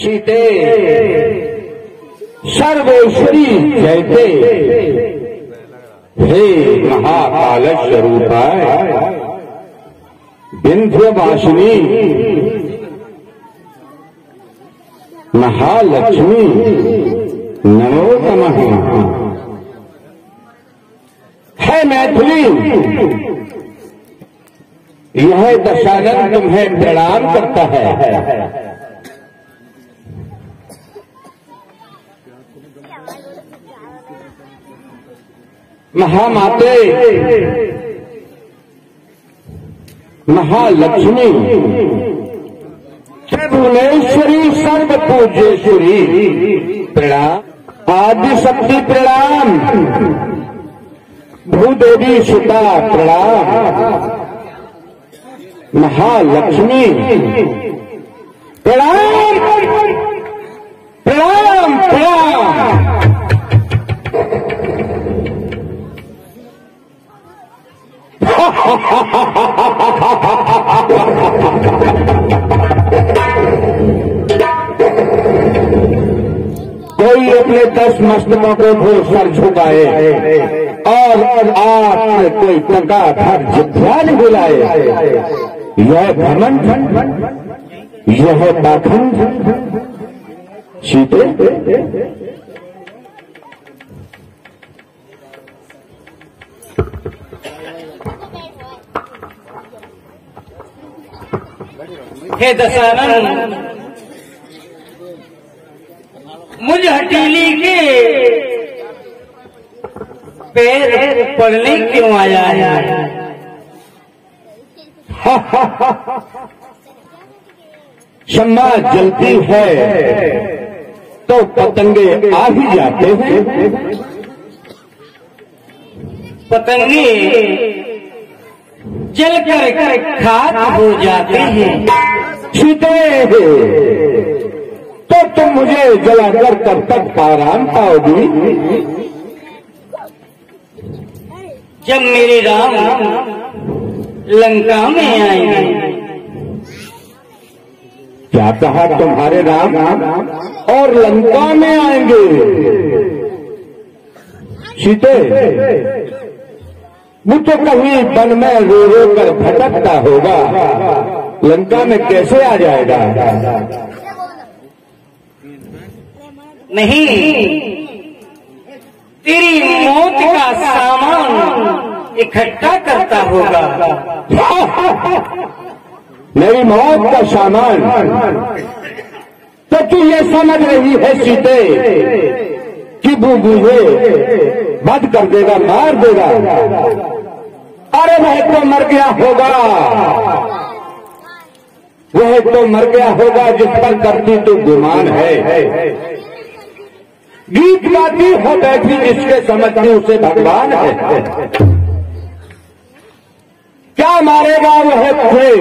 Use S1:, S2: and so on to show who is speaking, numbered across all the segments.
S1: सीते सर्वेश्वरी जयते हे महाकाल स्वरूपाय विंध्यवासिनी महालक्ष्मी नमो नमः। है मैथिली यह दशानन तुम्हें प्रणाम करता है। महामाते महालक्ष्मी त्रिभुवनेश्वरी सर्वपूज्येश्वरी प्रणाम। आदि शक्ति प्रणाम। भूदेवी सुता प्रणाम। महालक्ष्मी प्रणाम प्रणाम प्रणाम। कोई अपने 10 मस्तकों को सर झुकाए और आप कोई टकाधर ध्यान बुलाए। यह घमंड यह पाखंड सीते
S2: हे दशानन मुझ हटीली के पैर पड़ने क्यों आया है?
S1: शम्मा जलती है तो पतंगे आ ही जाते हैं।
S2: पतंगे जलकर खाक हो जाते हैं।
S1: सीते तो तुम मुझे जलाकर कब तक आराम पाओगी?
S2: जब मेरे राम लंका में आएंगे।
S1: क्या कहा? तुम्हारे राम और लंका में आएंगे? सीते वो तो कहीं वन में रो रो कर भटकता होगा, लंका में कैसे आ जाएगा?
S2: नहीं, तेरी मौत का सामान इकट्ठा करता होगा।
S1: मेरी मौत का सामान? तो तू ये समझ रही है सीते कि वो मुझे वध कर देगा, मार देगा? अरे वह तो मर गया होगा, वह तो मर गया होगा जिस पर करती तो गुमान है। गीत गाती हो बैठी जिसके समझती उसे भगवान है। क्या मारेगा वह तुझे?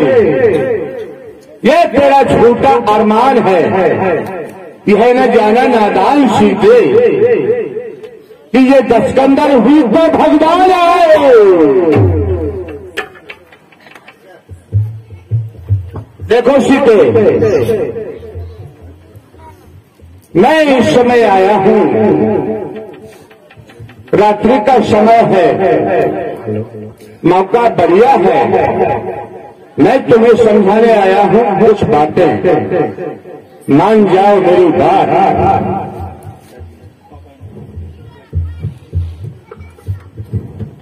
S1: यह तेरा झूठा अरमान है। यह न जाना नादान सीते कि ये दस्कंदर हुई तो भगवान आए। देखो सीते, मैं इस समय आया हूं, रात्रि का समय है, मौका बढ़िया है। मैं तुम्हें समझाने आया हूं कुछ बातें, मान जाओ मेरी बात।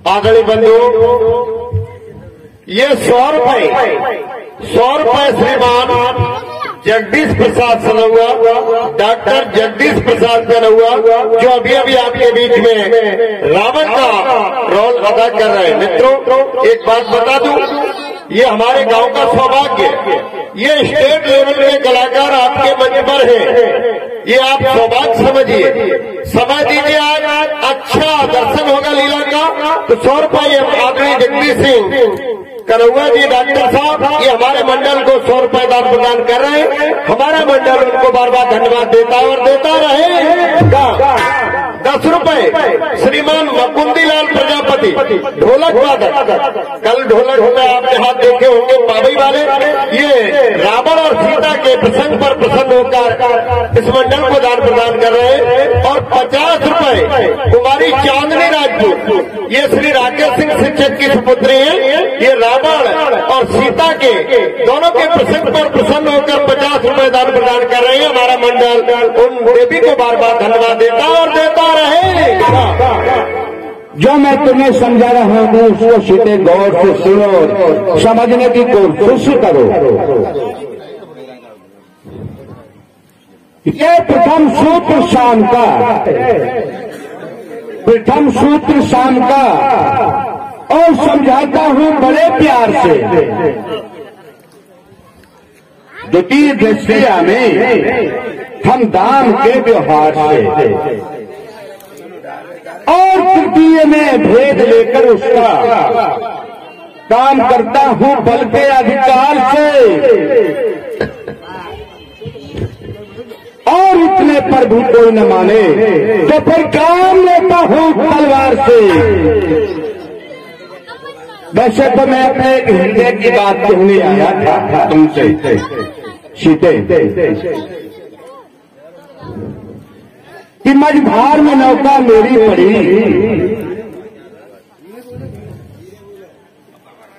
S3: आदरणीय बंधु, ये 100 रुपए श्रीमान जगदीश प्रसाद सनौआ, डॉक्टर जगदीश प्रसाद सनौआ, जो अभी अभी आपके बीच में रावण का रोल अदा कर रहे हैं। मित्रों, एक बात बता दूं, ये हमारे गांव का सौभाग्य, ये स्टेट लेवल के कलाकार आपके मंच पर हैं। ये आप सौभाग्य समझिए, समझ दीजिए। आज अच्छा दर्शन होगा लीला का, तो 100 रुपये आदरणीय जगदीश सिंह कनौआ जी डॉक्टर साहब, ये हमारे मंडल को 100 रुपये दान प्रदान कर रहे हैं। हमारा मंडल उनको बार बार धन्यवाद देता है और देता रहेगा। 10 रुपये श्रीमान मुकुंदीलाल प्रजापति, ढोलक वादक। कल ढोलक में आपने हाथ देखे होंगे पावई वाले। ये रावण और सीता के प्रसंग पर प्रसन्न होकर कर इस मंडल को दान प्रदान कर रहे हैं। और 50 रुपए कुमारी चांदनी राजपूत, ये श्री राकेश सिंह शिक्षक की सुपुत्री है। ये रावण और सीता के दोनों के प्रसंग पर प्रसन्न होकर 50 रुपए दान प्रदान कर रहे हैं। हमारा मंडल उन देवी को बार बार धन्यवाद देता और देता रहे।
S1: जो मैं तुम्हें समझा रहा हूं उसको सीधे गौर से सुनो, समझने की कोशिश करो। ये प्रथम सूत्र शाम का, प्रथम सूत्र शाम का, और समझाता हूं बड़े प्यार से। द्वितीय दृष्टिया में हम दान के व्यवहार से, और तृतीय में भेद लेकर उसका काम करता हूं बल के अधिकार से। और इतने पर भी कोई न माने तो फिर काम लेता हूं तलवार से। वैसे तो मैं अपने हृदय की बात कहने आया था तुमसे सीते, कि मझधार में नौका मेरी पड़ी,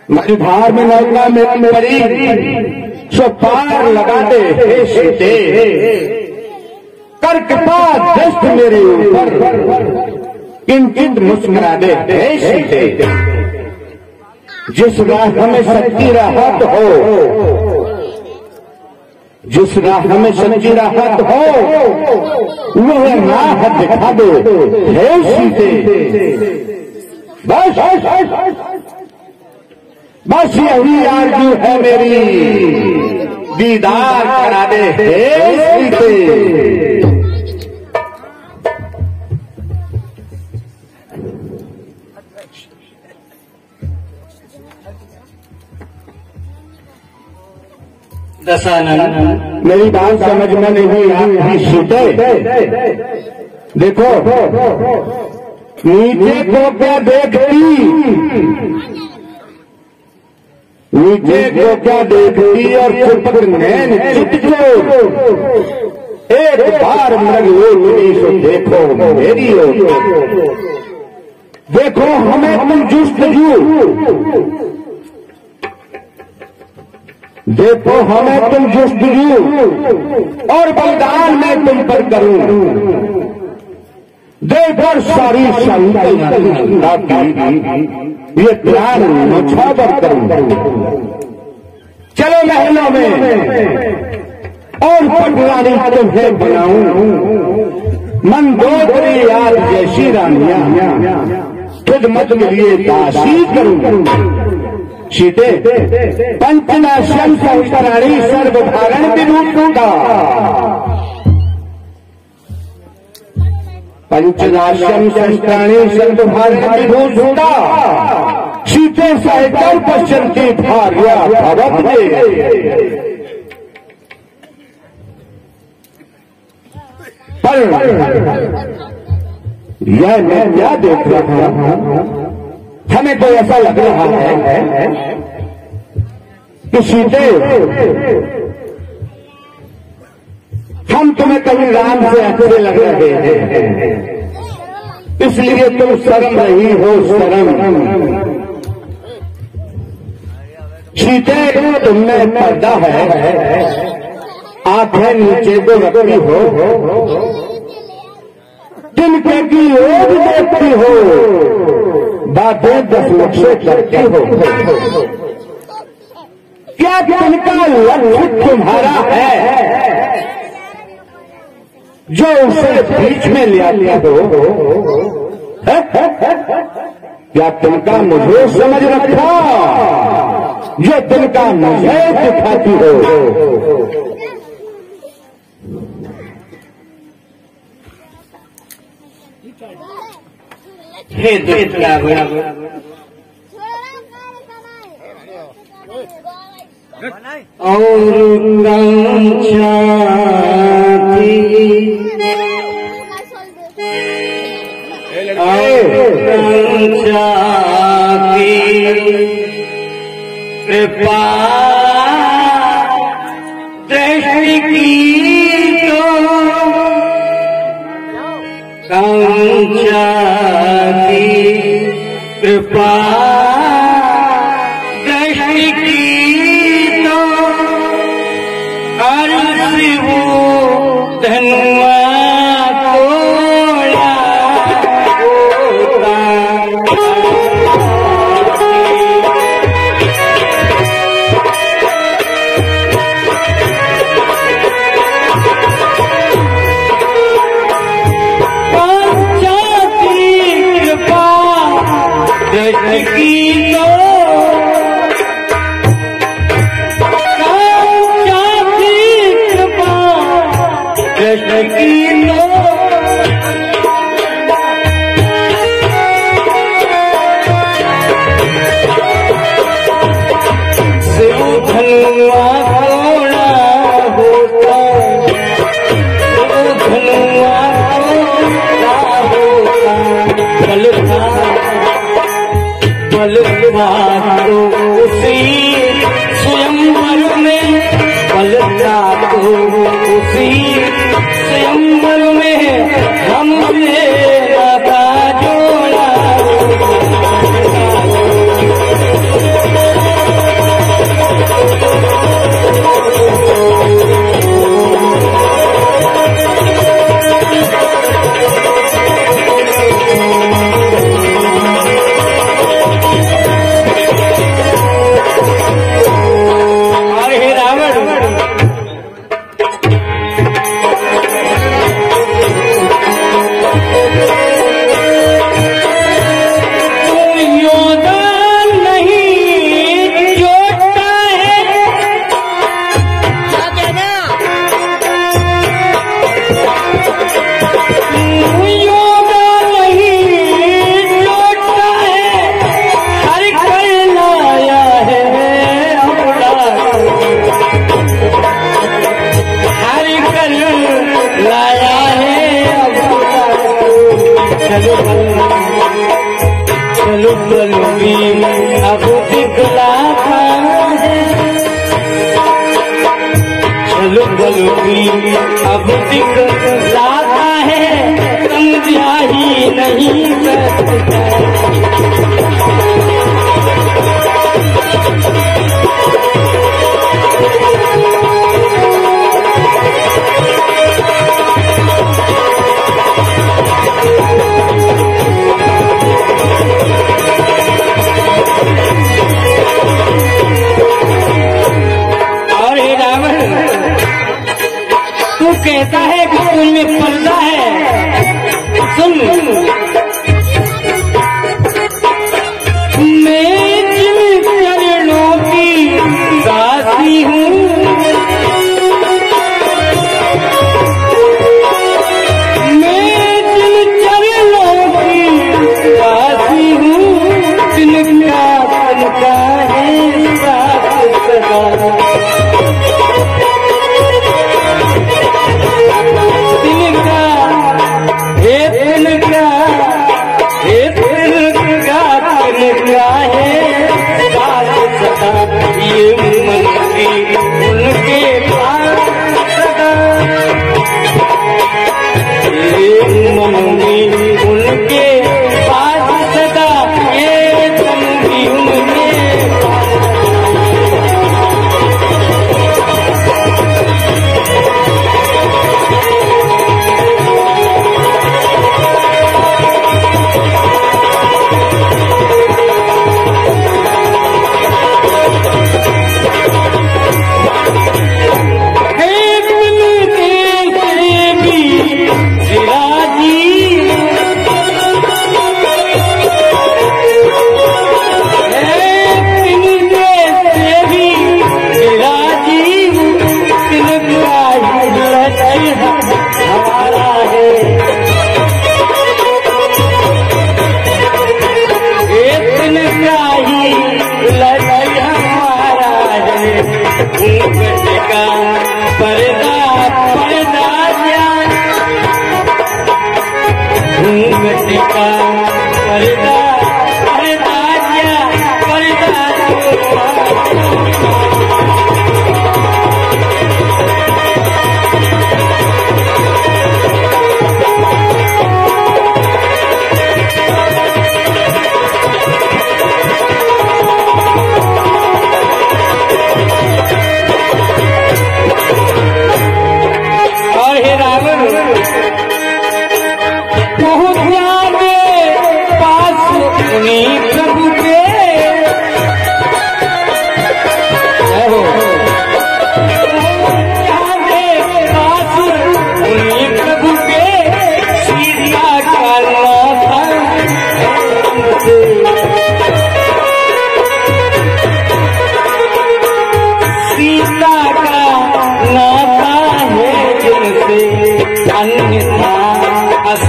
S1: मझधार में नौका मेरी पड़ी, सो पार लगा दे हे सीते, कर कृपा दस्त मेरे ऊपर, किंचित मुस्कुरा दे हे सीते। जिस राह में सच्ची राहत हो, जिस राह में सच्ची राहत हो, वह राह दिखा दो हे सीते। बस बस यही आरज़ू है मेरी, दीदार करा दे हे सीते।
S2: दशानन,
S1: मेरी बात समझ में नहीं आई सीते। देखो नीचे को क्या देखती, नीचे को क्या देखती, और चुपक नैन चित जो एक बार मृग लोचनी सो देखो मेरी ओर। देखो हमें तुम जुस्तजू, देखो हमें तुम जुस्तजू, और बलिदान मैं तुम पर करूं। देकर सारी संता की ये प्यार मुछावर करूं। चलो महलों में और पटरानी तुम्हें बनाऊं, मंदोदरी याद जैसी रानियां खिदमत के लिए दासी करूं। सीते पंचनाशम संस्करणी सर्वधारण विभूषुता, पंचनाशम संस्करणी सर्वधारण विभूषुता, सीते सहकर पश्यन्ति भार्या भवते। पर यह मैं क्या देख रहा हूं, हमें तो ऐसा लग रहा है कि सीते हम तुम्हें कभी राम से अच्छे लग रहे हैं, इसलिए तुम शर्म रही हो शर्म। सीते तुमने पर्दा है, आंखें नीचे को रखती हो, तिनके की ओर देखती हो, बातें 10 लक्ष्य करती हो। क्या तिनका लक्ष्य तुम्हारा है जो उसे बीच में ले आती हो? क्या तिनका मुझे समझ रखा जो तिनका मुझे दिखाती हो?
S2: हे दुष्ट कृपा दृष्टि की कृपा दृष्टि की तो अर्श वो धनुआ तोड़ा होता। तो उसी स्वयंवर में पलटा तो उसी स्वयंवर में हमसे नाता जोड़ा। अब दिखलाता है चलो बलुई अब दिखलाता है समझा ही नहीं सकता। कहता है कि उनमें पर्दा है, सुन मैं जिन चरणों की दासी हूँ, मैं जिन चरणों की दासी हूँ, तिनका तिनका है साथ सदा।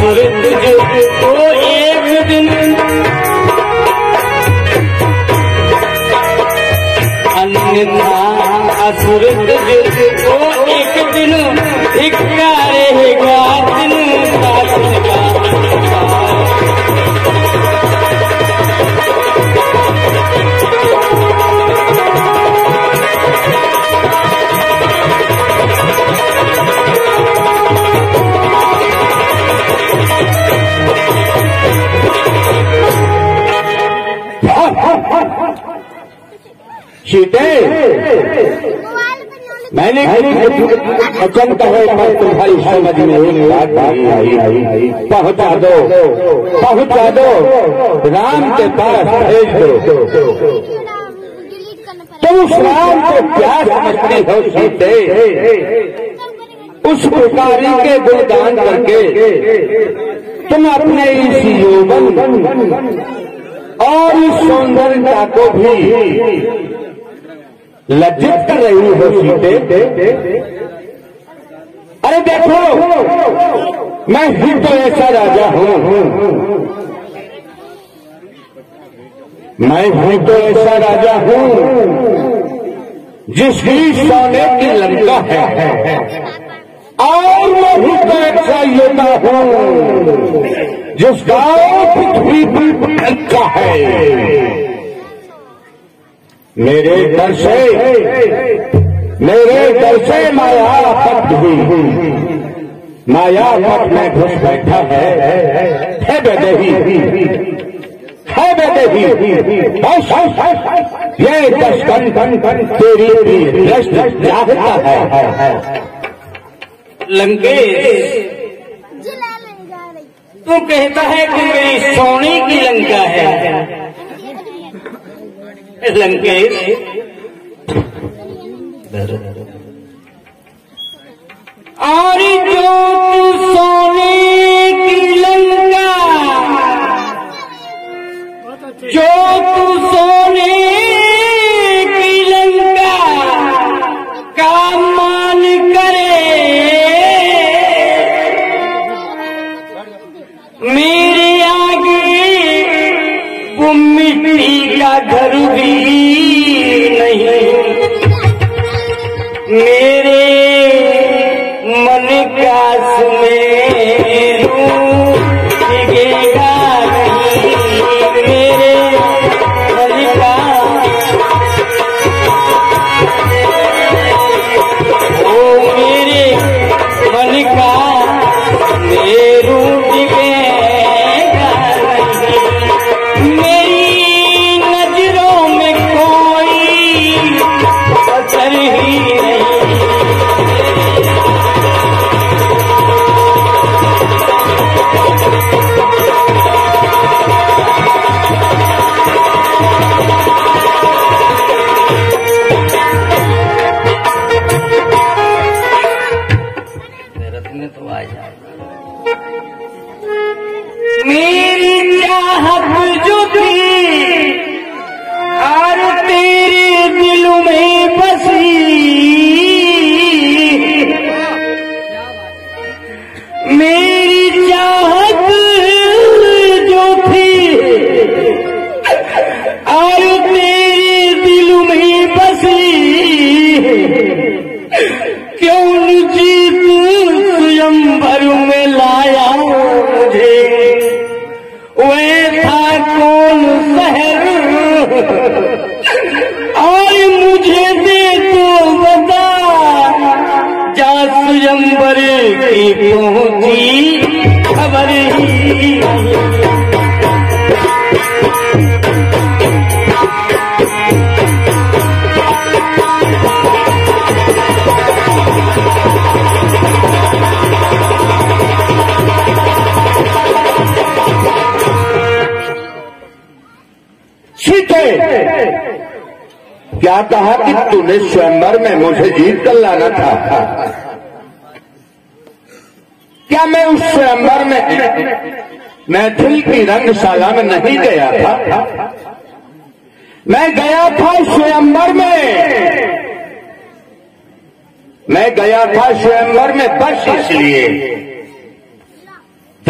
S2: असुर तुझको एक दिन अन्यथा असुर तुझको एक दिन धिक्कारेगा दिन शासन का।
S1: सीते मैंने वचन कहे पर तुम्हारी समझ में एक बात आई पहुंचा दो राम के पास भेज दो। तुम उस राम को क्या समझती हो सीते? उस पुकारी के गुणगान करके तुम अपने इस यौवन और इस सौंदर्यता को भी लज्जित कर रही हो सीते। अरे देखो, मैं ही तो ऐसा राजा हूं, मैं ही तो ऐसा राजा हूं जिसकी सोने की लंका है, और मैं ही तो ऐसा योद्धा हूं जिसका पृथ्वी पर लंका है। मेरे दर से माया पट हुई, माया पट में घुस बैठा है बेदेही, ये दशकन तेरी दृष्टि चाहता है।
S2: लंकेश, तू कहता है कि मेरी सोने की लंका है। लंकेश, और जो तू सोने की लंका, जो तू सोने की लंका का मान करे, मेरे आगे वो मिट्टी का घर भी नहीं। मेरे मन का सुमेरू टिकेगा नहीं, मेरे मन का ओ मेरे मन का सुमेरू टिकेगा नहीं। मेरी नजरों में कोई असर ही नहीं। तो आ जाए मेरी चाहत जो थी और तेरे दिल में बसी, मेरी चाहत जो थी और तेरे दिल में बसी, क्यों जीत स्वयंवर में लाया मुझे, वह था कौन शहर और मुझे दे तो बता, जा स्वयंवर की पहुंची खबर ही।
S1: क्या कहा कि तूने स्वयंवर में मुझे जीत कर लाना था? क्या मैं उस स्वयंवर में मैथिल की रंगशाला में नहीं गया था? मैं गया था स्वयंवर में, मैं गया था स्वयंवर में बस इसलिए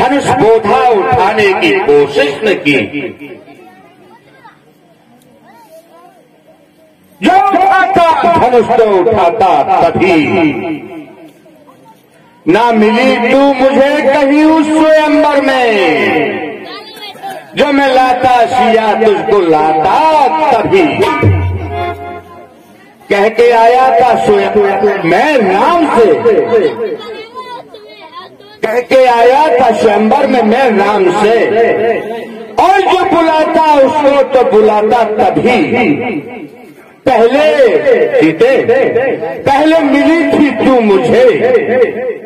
S1: धनुष बोधा उठाने की कोशिश न की। जो उठाता धनुष तो उठाता तभी, ना मिली तू मुझे कहीं उस स्वयंवर में, जो मैं लाता सिया तुझको लाता तभी। कह के आया था स्वयं मैं राम से, कह के आया था स्वयंवर में मैं राम से, और जो बुलाता उसको तो बुलाता तभी। पहले सीते पहले मिली थी तू मुझे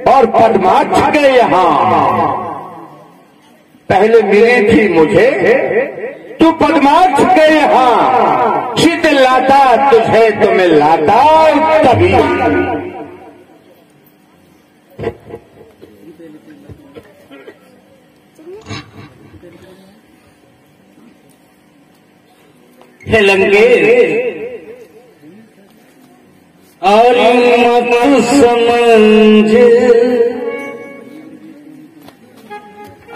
S1: और पद्माक्ष के यहाँ, पहले मिली थी मुझे तू पद्माक्ष के यहाँ, सीते लाता तुझे तो मैं लाता तभी।
S2: हे लंकेश, और मत समझ,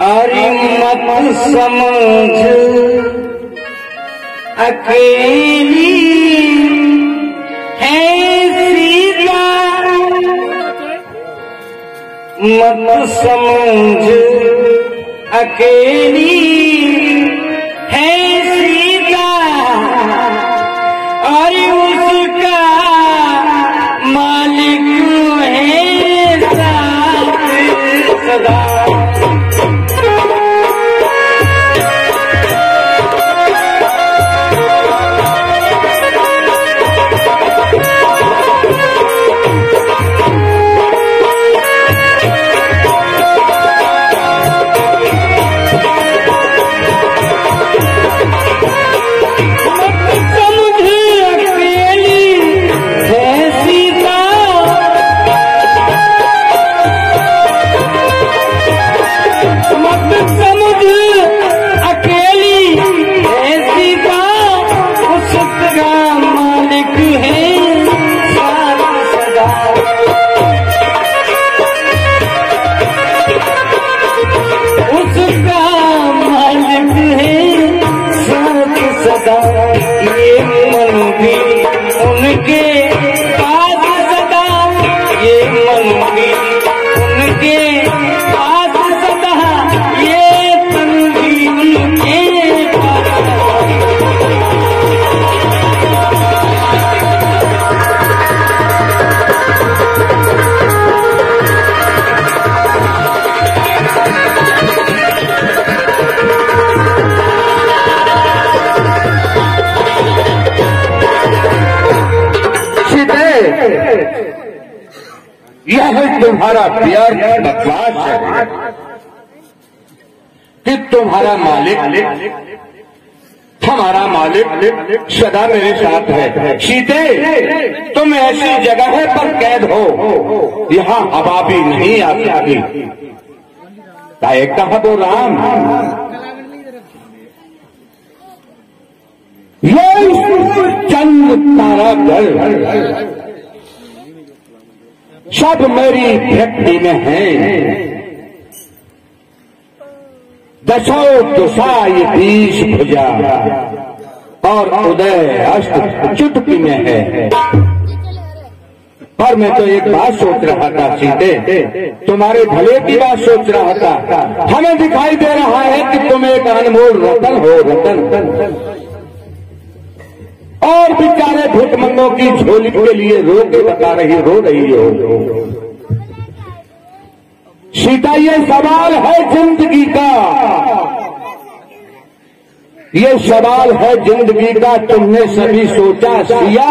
S2: और मत समझ अकेली है सीता, मत समझ अकेली है सीता, और उसका मालिक है साथ सदा।
S1: यह तुम्हारा प्यार बकवास है कि तुम्हारा मालिक हमारा मालिक सदा मेरे साथ है। सीते तुम ऐसी जगह पर कैद हो, यहाँ हवा भी नहीं आती। कहा वो राम, ये चंद तारागढ़ सब मेरी भक्ति में है, दशो दुसाई 20 भुजा और उदय अस्त चुटकी में है। पर मैं तो एक बात सोच रहा था सीते, तुम्हारे भले की बात सोच रहा था। हमें दिखाई दे रहा है कि तुम एक अनमोल रतन हो, रतन। और बेचारे भिखमंगों की झोली के लिए रो रही हो। सीता, ये सवाल है जिंदगी का, ये सवाल है जिंदगी का। तुमने सभी सोचा सिया,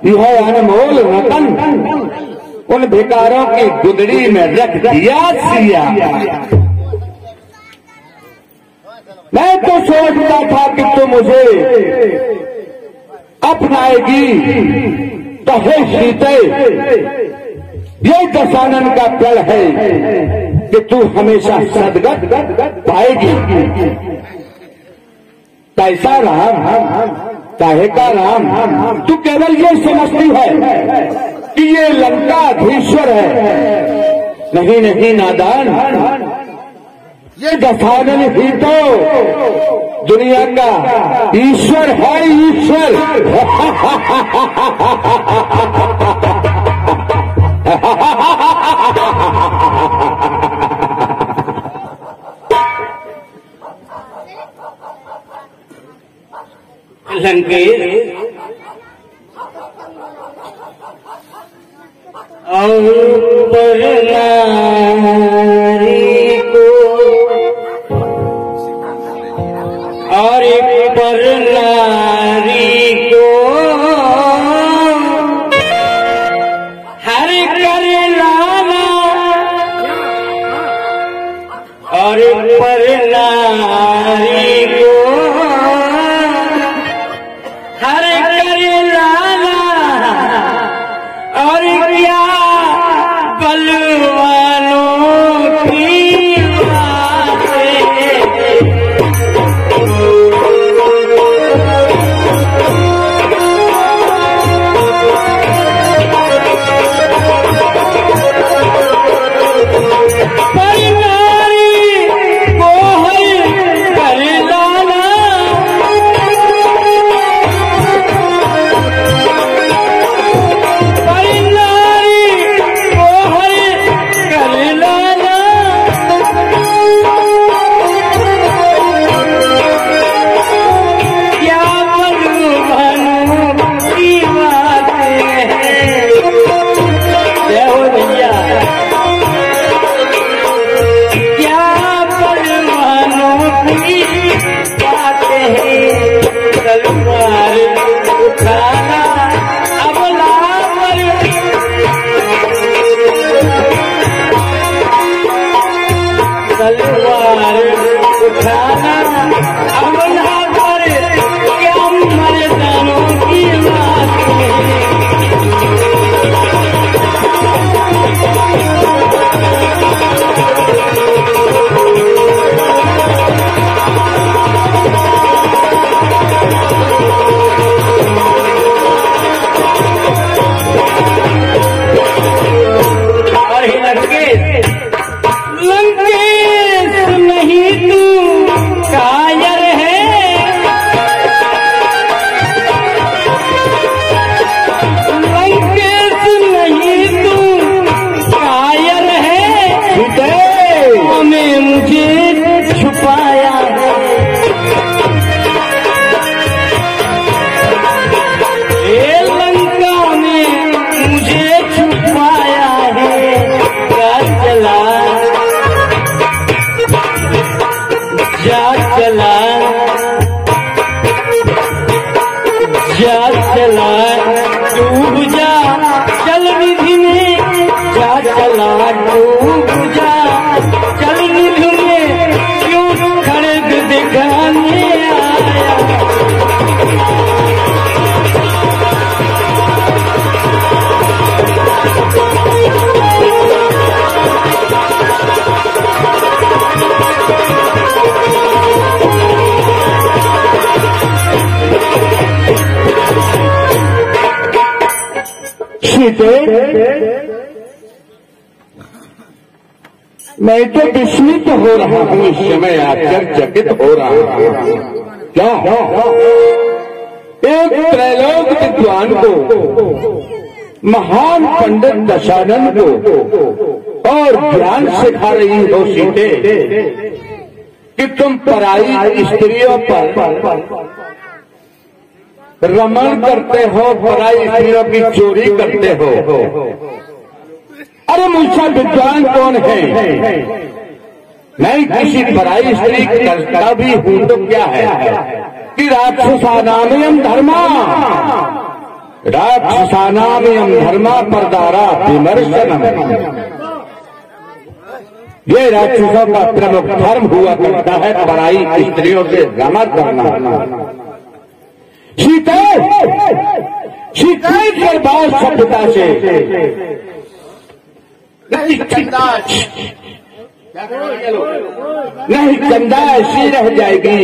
S1: यह अनमोल रतन उन भिखारों की गुदड़ी में रख दिया सिया। मैं तो सोचता था कि तू मुझे अपनाएगी, तो हे सीते, ये दशानन का प्रण है कि तू हमेशा सदगत पाएगी। कैसा राम, काहे का राम, तू केवल ये समझती है कि ये लंकाधीश्वर है। नहीं नहीं नादान, ये दशानन ही तो दुनिया का ईश्वर है, ईश्वर।
S2: लंकेश और पर नारी को और पर नारी को हर कर लाना और पर नारी को हर कर लाना और क्या बलवानों की
S1: मैं तो विस्मित हो रहा हूँ, इस समय आश्चर्यचकित हो रहा हूँ। क्या एक त्रैलोक विद्वान को, महान पंडित दशानन को और ज्ञान सिखा रही हो सीते कि तुम पराई स्त्रियों पर रमण करते हो, पराई स्त्रियों की चोरी करते हो। अरे मुझसे विद्वान कौन है? नहीं किसी पराई स्त्री करता भी हूं तो क्या है कि राक्षसानामयम धर्मा, राक्षसानामयम धर्मा परदारा विमर्शनम। ये राक्षसों का प्रमुख धर्म हुआ करता है पराई स्त्रियों से रमण करना। सीते कर बात सभ्यता से नहीं चंदा ऐसी रह जाएगी।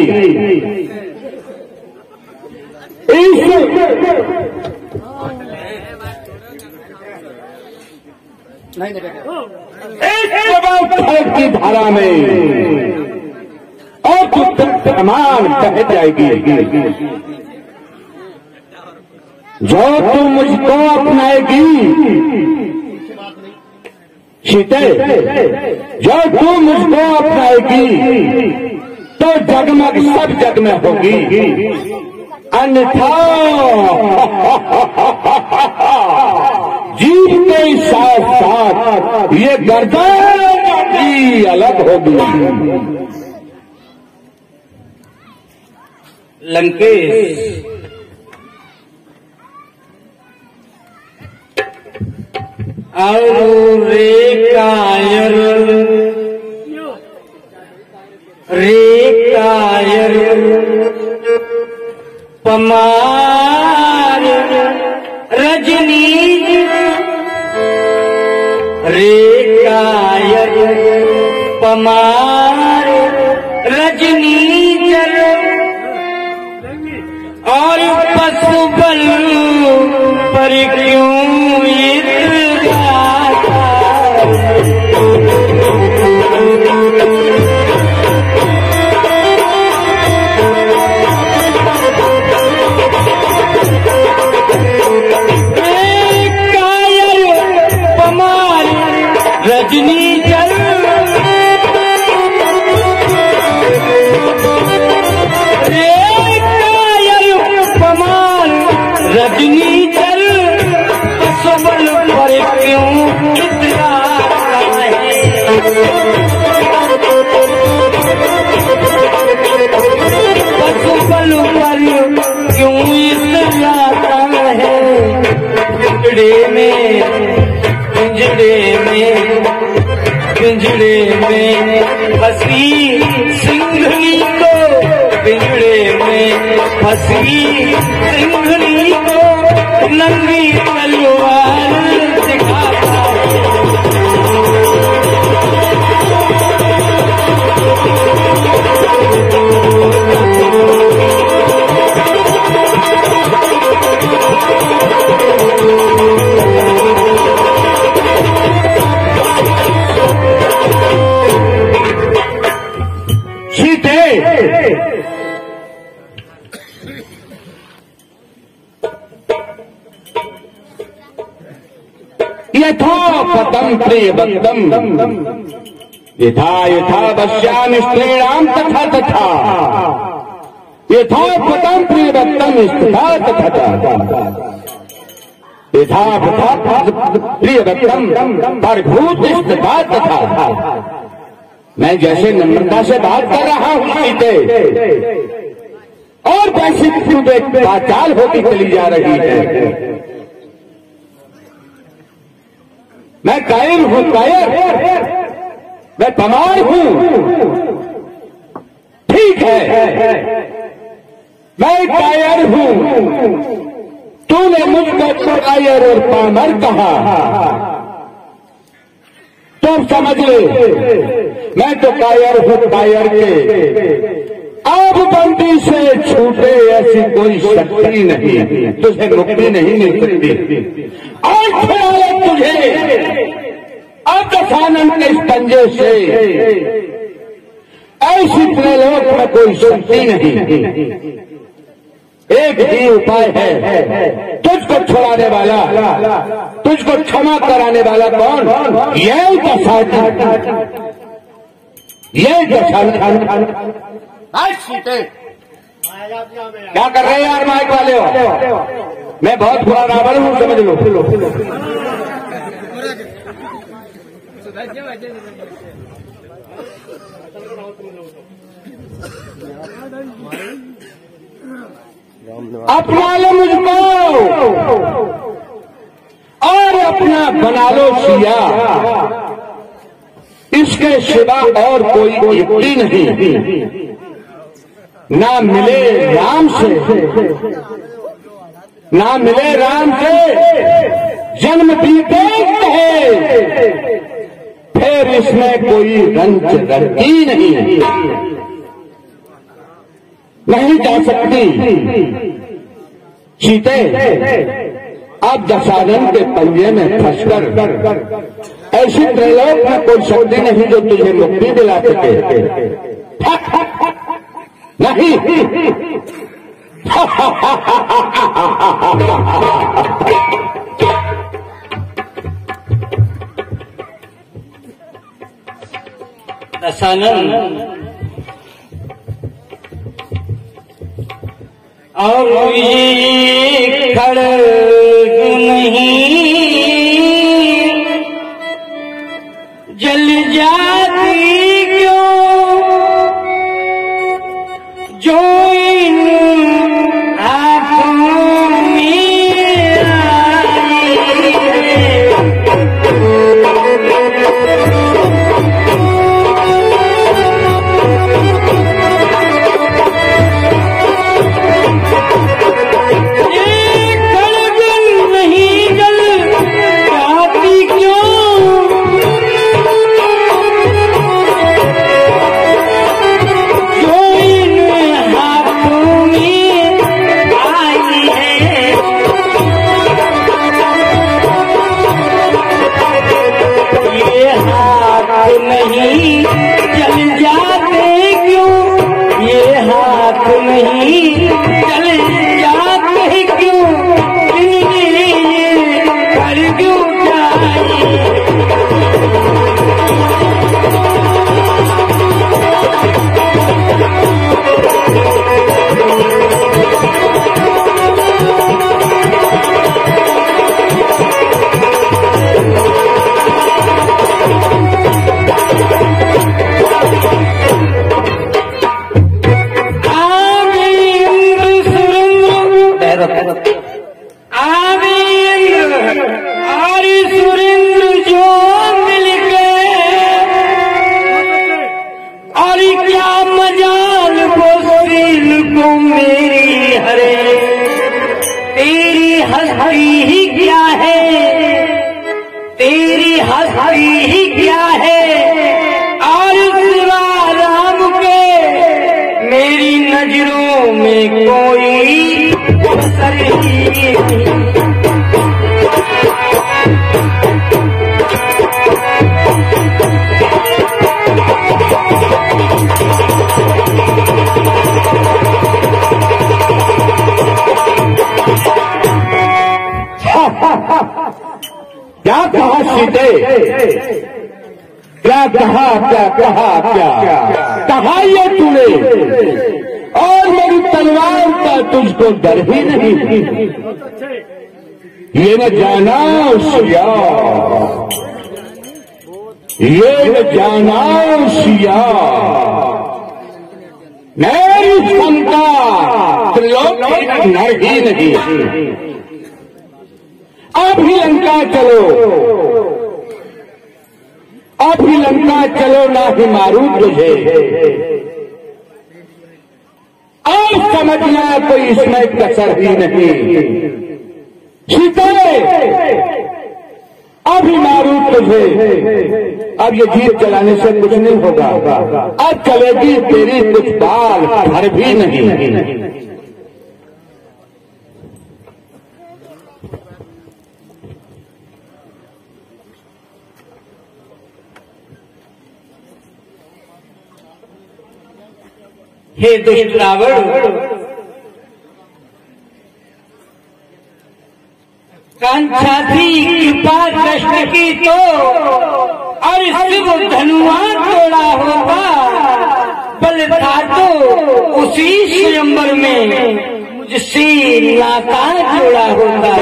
S1: एक की धारा में और तू तमाम बह जाएगी। जो तू मुझको अपनाएगी सीते, जो तू मुझको अपनाएगी तो जगमग सब जग में होगी, अन्यथा जीव के साथ साथ ये गर्दन भी अलग होगी।
S2: लंकेश और रे कायर पमार रजनी रे कायर पमार रजनी जल और पशुबल पर क्यों रजनी जल रे कायर पमार रजनी जल पशुबल पर क्यों इतराता है, पशुबल पर क्यों इतराता है। पिंजड़े में फंसी सिंघनी को, पिंजड़े में फंसी सिंघनी को नंगी तलवार दिखाता
S1: यथा पतम प्रिय भक्तम यथा यथा पश्याम स्त्रीणाम तथा तथा यथा पतम प्रिय भक्तम तथा तथा यथा प्रिय भक्तम परभूत तथा तथा। मैं जैसे नम्रता से बात कर रहा हूं सीते, और वैसी तू पाचाल होती चली जा रही है। मैं कायर हूं, कायर, मैं पमार हूं, ठीक है, मैं कायर हूं, तूने मुझको कायर और पामर कहा तो समझ ले मैं तो कायर हूं, कायर के अब बंदी से छूटे ऐसी कोई शक्ति नहीं, तुझे मुक्ति नहीं मिल सकती। और ख्याल तुझे अब दशानंद के इस पंजे से ऐसी त्रैलोक में कोई शक्ति नहीं। एक ही उपाय है तुझको छुड़ाने वाला, तुझको क्षमा कराने वाला कौन? यही दशानंद, यही दशानंद। क्या कर रहे हैं यार माइक वाले हो? मैं बहुत बुरा रावण हूं, समझ लो। अपना लो मुझको और अपना बना लो सिया, इसके सिवा और कोई युक्ति नहीं। ना मिले राम से, ना मिले राम से जन्म बीते है, फिर इसमें कोई रंज रंगी नहीं जा सकती। सीते अब दशानंद के पंजे में फंसकर ऐसी त्रैलोक में कोई शक्ति नहीं जो तुझे मुक्ति दिला सके। नहीं।
S2: दशानन और ये खड़ग नहीं जल जाती क्यों जो इन हाथों में नहीं जल जाते क्यों, ये हाथ नहीं जल जाते क्यों, इनके ये कर क्यों जाए। हंसी ही क्या है, तेरी हंसी ही क्या है, और सिवा राम के मेरी नजरों में कोई असर ही नहीं।
S1: क्या कहा सीते, क्या कहा, क्या कहा, क्या कहा ये तूने, और मेरी तलवार का तुझको डर ही नहीं। ये न जाना सिया, ये न जाना सिया, मेरी क्षमता त्रिलोक नर ही नहीं। अब ही लंका चलो, अब ही लंका चलो, ना ही मारू तुझे। अब समझना कोई इसमें कसर ही नहीं। सीते अब ही मारू तुझे। अब ये जीप चलाने से कुछ नहीं होगा, अब चलेगी तेरी कुछ बाल भर भी नहीं।
S2: हे दुष्ट रावण, कांक्षा थी कृपा कृष्ण की तो, और शिव धनुआ तोड़ा होता, बल था तो उसी स्वयंवर में मुझसे नाता जोड़ा होता।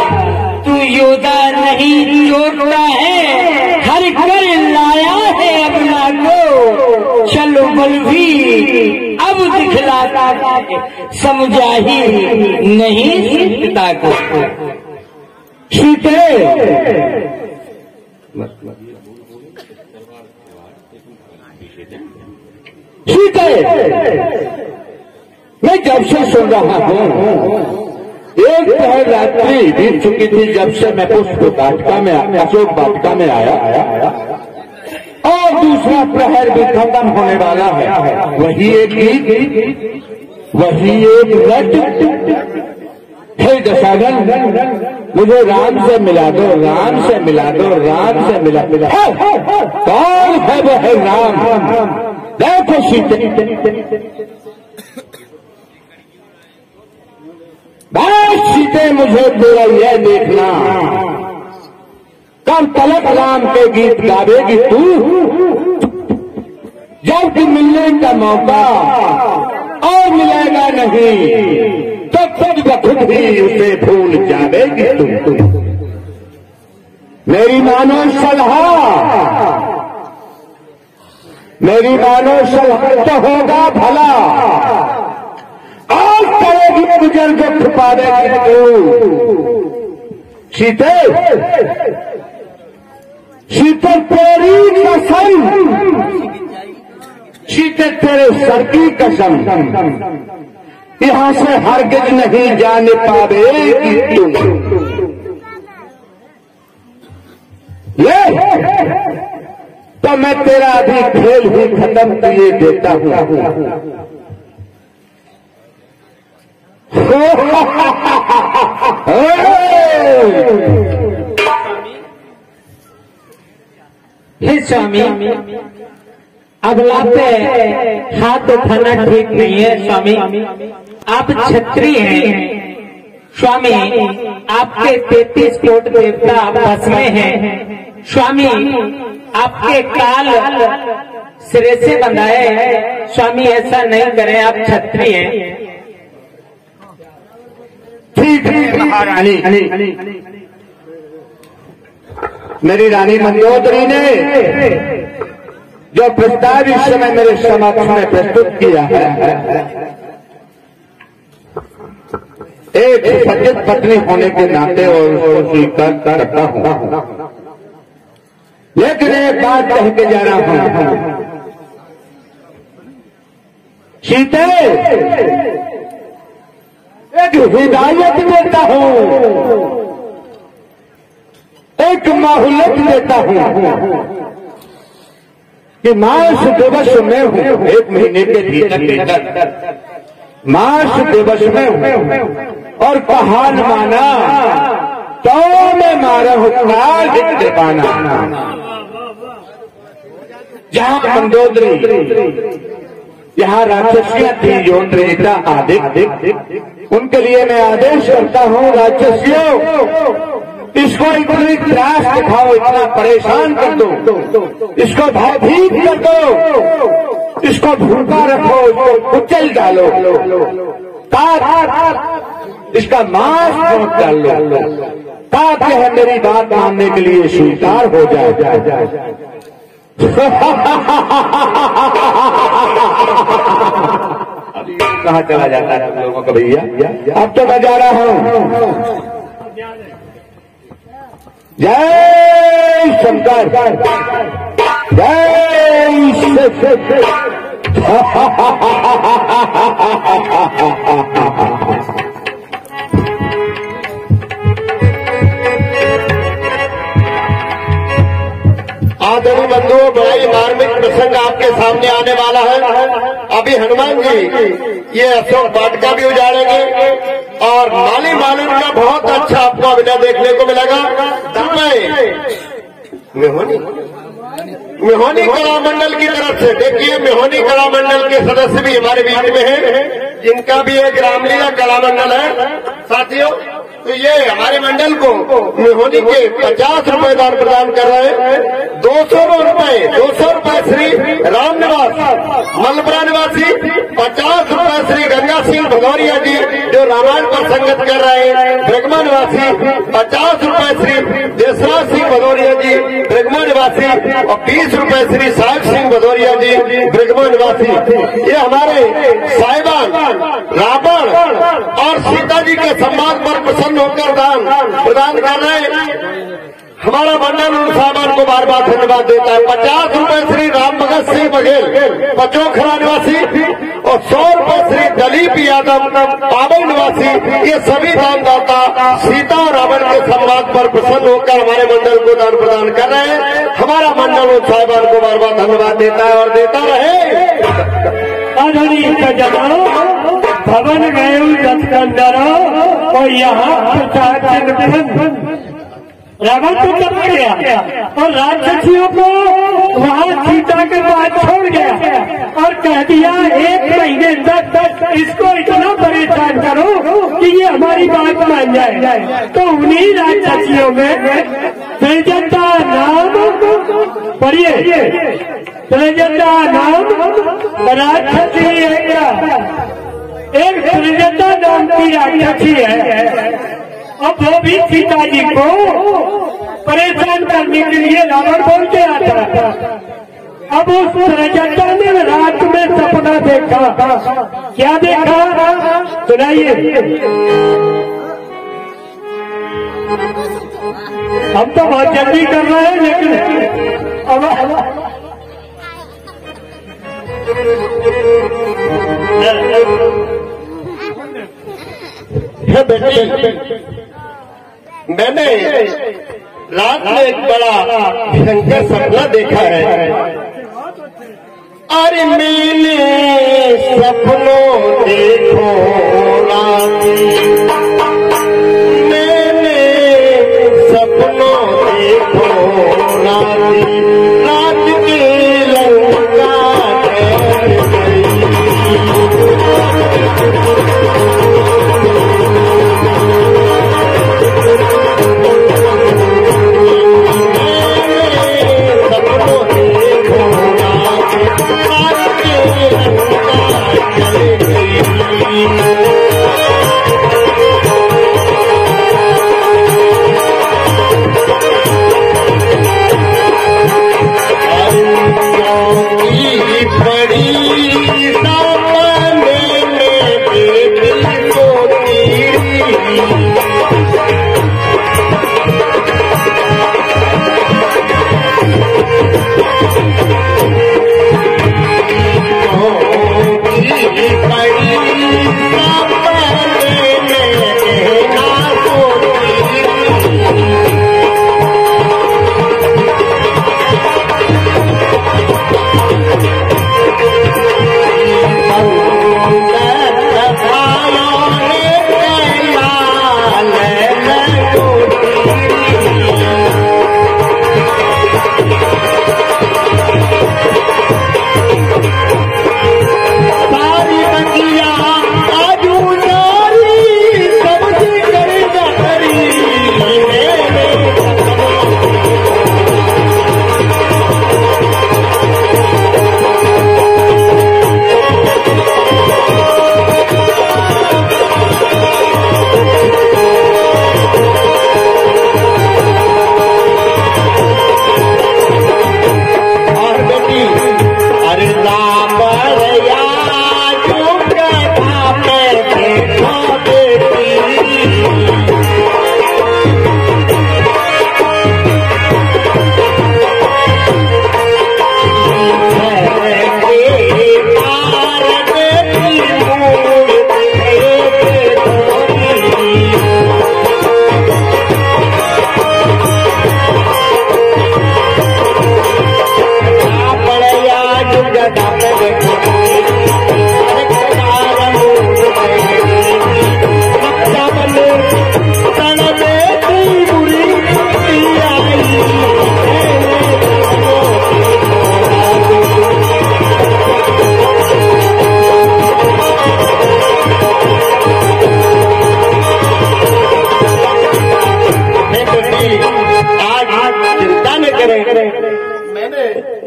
S2: तू योद्धा नहीं जोड़ता है, हर कर लाया है अपना को, चलो बल भी अब दिखलाता है, समझा ही नहीं सीता को।
S1: सीते सीते मैं जब से सुन रहा हूं, एक पहर रात्रि बीत चुकी थी जब से मैं पुष्प वाटिका में, अशोक वाटिका में आया, और दूसरा प्रहर भी खत्म होने वाला है। वही एक गीत, वही एक रट, हे दशानन मुझे राम से मिला दो, राम से मिला दो, राम से मिला। कौन है वह राम? देखो सीते, बस सीते मुझे तेरा यह देखना, कब तलक राम के गीत गावेगी तू? जब कि मिलने का मौका और मिलेगा नहीं तो खुद ब खुद ही उसे भूल जावेगी तू। मेरी मानो सलाह, मेरी मानो सलाह तो होगा भला, और करेगी गुजर जो छुपावेगी तू। सीते, सीते तेरी कसम, सीते तेरे सर की कसम, यहां से हरगिज नहीं जाने पावेगी तुम। ये तो मैं तेरा अभी खेल ही खत्म किए देता हूं।
S2: हे स्वामी, अगला पे हाथ उठाना ठीक नहीं है स्वामी। आप क्षत्रिय हैं स्वामी, आपके 33 कोट देवता आपस में हैं स्वामी। आपके काल सिरे से बंधाए स्वामी, ऐसा नहीं करें, आप क्षत्रिय हैं।
S1: ठीक है महारानी, मेरी रानी मंदोदरी ने जो प्रस्ताव इस समय मेरे समक्ष में प्रस्तुत किया है, एक सचेत पत्नी होने के नाते और उसको स्वीकार करता हूं, लेकिन एक बात कह के जा रहा हूं। सीते, एक हिदायत देता हूं, एक मोहलत देता हूं कि मास दिवस में हूं, 1 महीने के भीतर मास दिवस में हूं, और कहा न माना तो मैं मारा हूं काल दिख पाना। जहां मंदोदरी, यहाँ राक्षसियां थी यौन रेता आदि, उनके लिए मैं आदेश करता हूं, राक्षसियों इसको इतनी त्रास दिखाओ, इतना परेशान कर दो, इसको भयभीत कर दो, इसको भूखा रखो, इसको कुचल डालो, इसका मांस भोंक डाल लो, ताकि है मेरी बात मानने के लिए स्वीकार हो जाए। कहाँ चला जाता है तुम लोगों का भैया? अब तो मैं जा रहा हूं। जय शंकर, जय शिव।
S3: आदरणीय बंधुओं, बड़ा ही मार्मिक प्रसंग आपके सामने आने वाला है। अभी हनुमान जी ये अशोक वाटिका भी उजाड़ेंगे और माली मालन का बहुत अच्छा आपको अभिनय देखने को मिलेगा। मेहोनी कला मंडल की तरफ से देखिए, मेहोनी कला मंडल के सदस्य भी हमारे बीच में हैं, जिनका भी एक रामलीला कला मंडल है। साथियों, तो ये हमारे मंडल को मेहोनी के 50 रुपए दान प्रदान कर रहे हैं। 200 रुपए श्री राम निवास मलबरा निवासी, 50 रुपए श्री गंगा सिंह भदौरिया जी जो रामायण पर संगत कर रहे हैं ब्रह्मा निवासी, 50 रुपए श्री देशराज सिंह भदौरिया जी ब्रह्मा निवासी, और 20 रुपए श्री साहिब सिंह भदौरिया जी ब्रह्मा निवासी। ये हमारे साहिबान रावण और सीता जी के सम्मान पर प्रसन्न होकर दान प्रदान कर रहे हैं। हमारा मंडल उन सामान को बार बार धन्यवाद देता है। 50 रुपए श्री राम भगत सिंह बघेल पचोखरा निवासी और 100 रुपए श्री दलीप यादव पाबल निवासी, ये सभी दानदाता सीता और रावण के सम्मान पर प्रसन्न होकर हमारे मंडल को दान प्रदान कर रहे हैं। हमारा मंडल उन साहिबान को बार बार धन्यवाद देता है और देता रहे।
S4: भवन गए जत कंदर और यहाँ रावण को चला गया और राक्षसियों को वहाँ सीता के बाद छोड़ गया और कह दिया 1 महीने तक इसको इतना परेशान करो कि ये हमारी बात मान जाए। तो उन्हीं राक्षसियों में त्रिजटा नाम पढ़िए, त्रिजटा नाम राक्षसी है क्या? एक त्रिजटा नाम की राक्षसी है। अब वो भी सीता जी को परेशान करने के लिए रावण बोल के आता था। अब उस त्रिजटा ने रात में सपना देखा। क्या देखा सुनाइए। हम तो बहुत जल्दी कर रहे हैं लेकिन अब
S3: बेटी, मैंने रात में एक बड़ा भयंकर सपना देखा है। अरे मैंने सपनों देखो राती, मैंने सपनों देखो राती, रात की लंका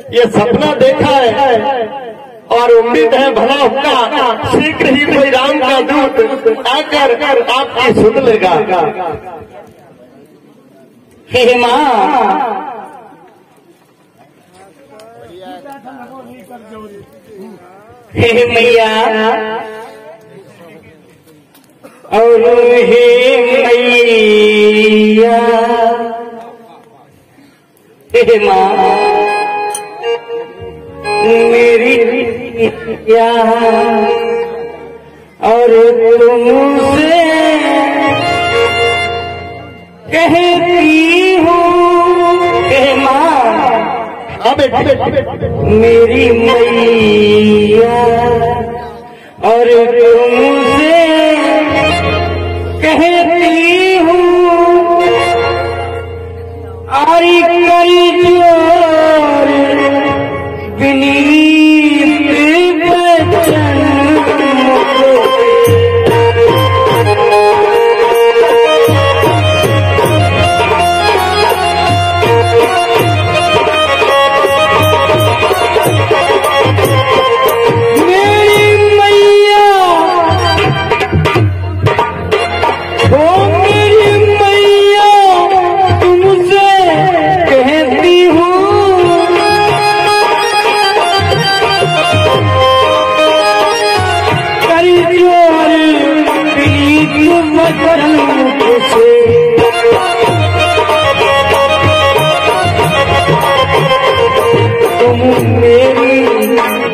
S3: ये सपना देखा है और उम्मीद है भला होगा शीघ्र ही कोई राम का दूत आकर आपकी सुन लेगा।
S2: हे माँ, हे मैया और हे मैया, हे माँ मेरी मैया और तुमसे कहती हूँ हे माँ, मेरी मैया और तुमसे कहती हूँ आरी करी जोर विनीत बचन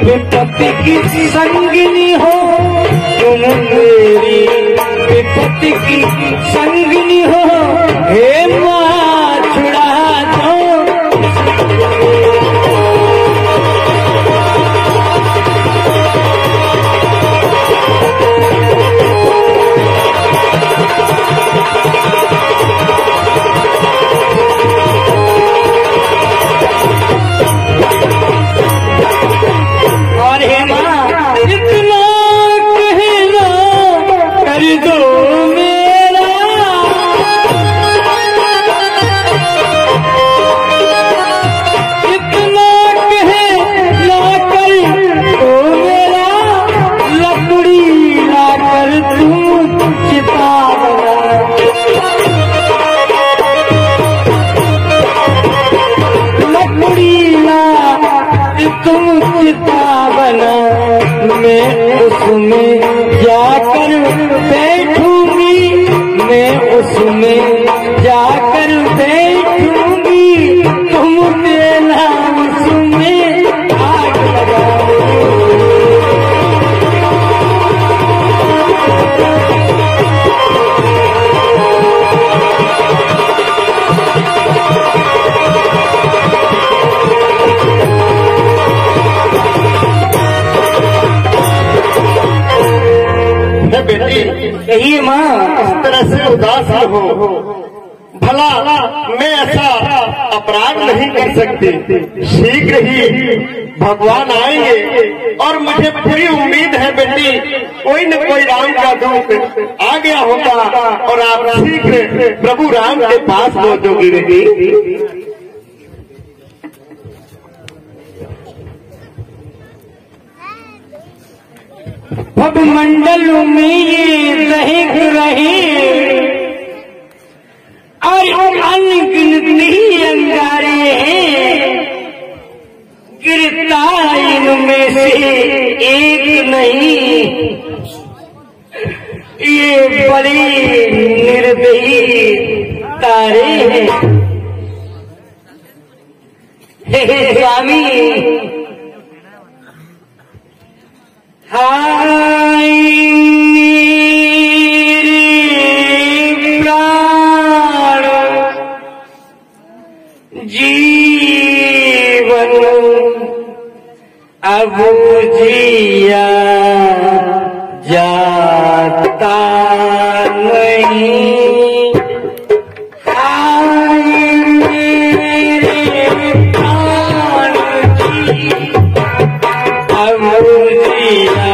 S2: विपत्ति की संगिनी हो, तुम मेरी विपत्ति की संगिनी हो, हे माँ छुड़ा दो। मैं उसमें जाकर बैठूंगी, मैं उसमें जाकर बैठूंगी, तुम मेरा उसमें आग लगाओ।
S3: बेटी
S2: यही माँ
S3: इस तरह से उदास न हो, भला मैं ऐसा अपराध नहीं कर सकती। शीघ्र ही भगवान आएंगे और मुझे पूरी उम्मीद है बेटी कोई न कोई राम का दूत आ गया होगा और आप शीघ्र प्रभु राम के पास पहुंचोगी बेटी।
S2: भव मंडल में ये दहक रहे और अनगिनती अंगारे हैं, गिरता इनमें से एक नहीं, ये बड़े निर्दयी तारे हैं। हे स्वामी, हाय मेरे प्राण जीवन अब जिया जाता नहीं। हाय मेरे प्राण अब जिया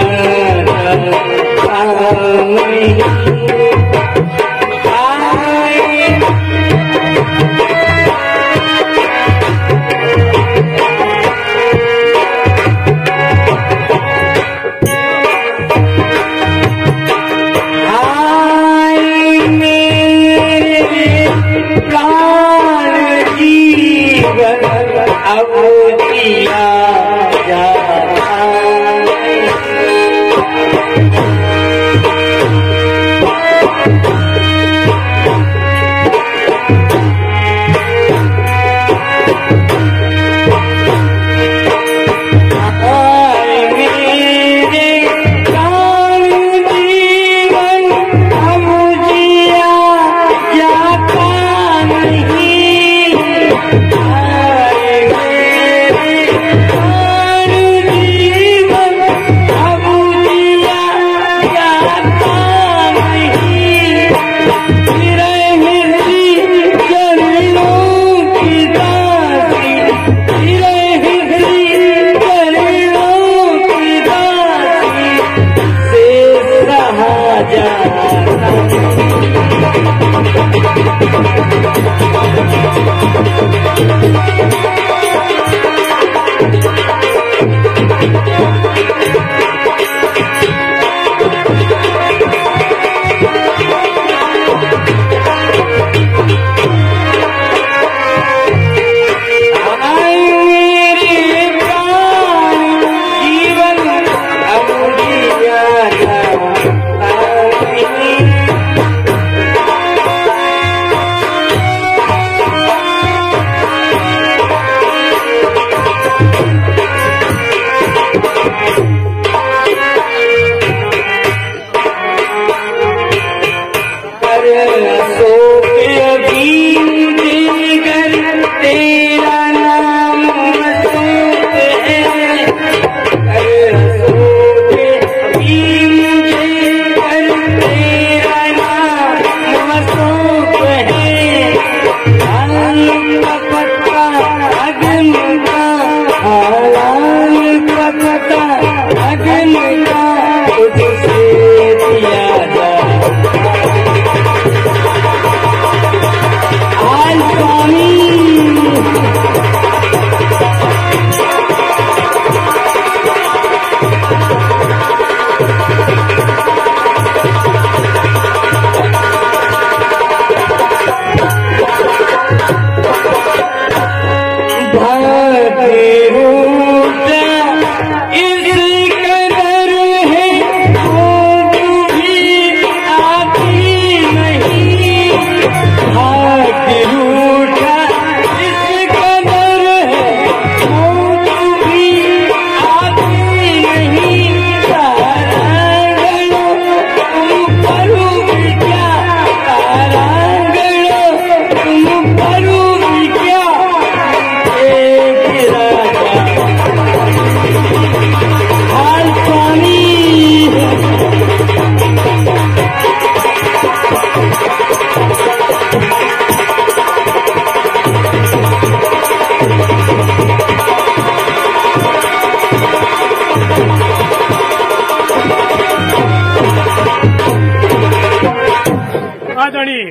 S4: आदरणीय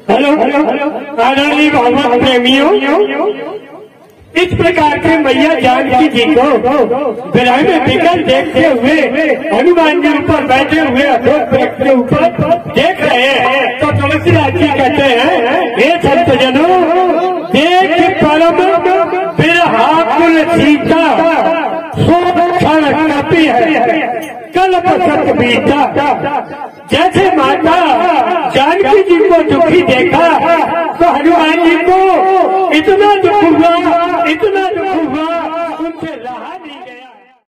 S4: हेलो आदरणीय भगवत प्रेमियों, इस प्रकार के मैया जानकी जी को विराय में विकल देखते हुए हनुमान जी ऊपर बैठे हुए अशोक वृक्ष के ऊपर देख रहे हैं तो तुलसीदास जी कहते हैं, हे संतजनों, देख परम बिरहाकुल सीता सो क्षण कपि है कल्प सत बीता। जैसे माता जानकी जी को दुखी देखा तो हनुमान जी को इतना दुख हुआ, इतना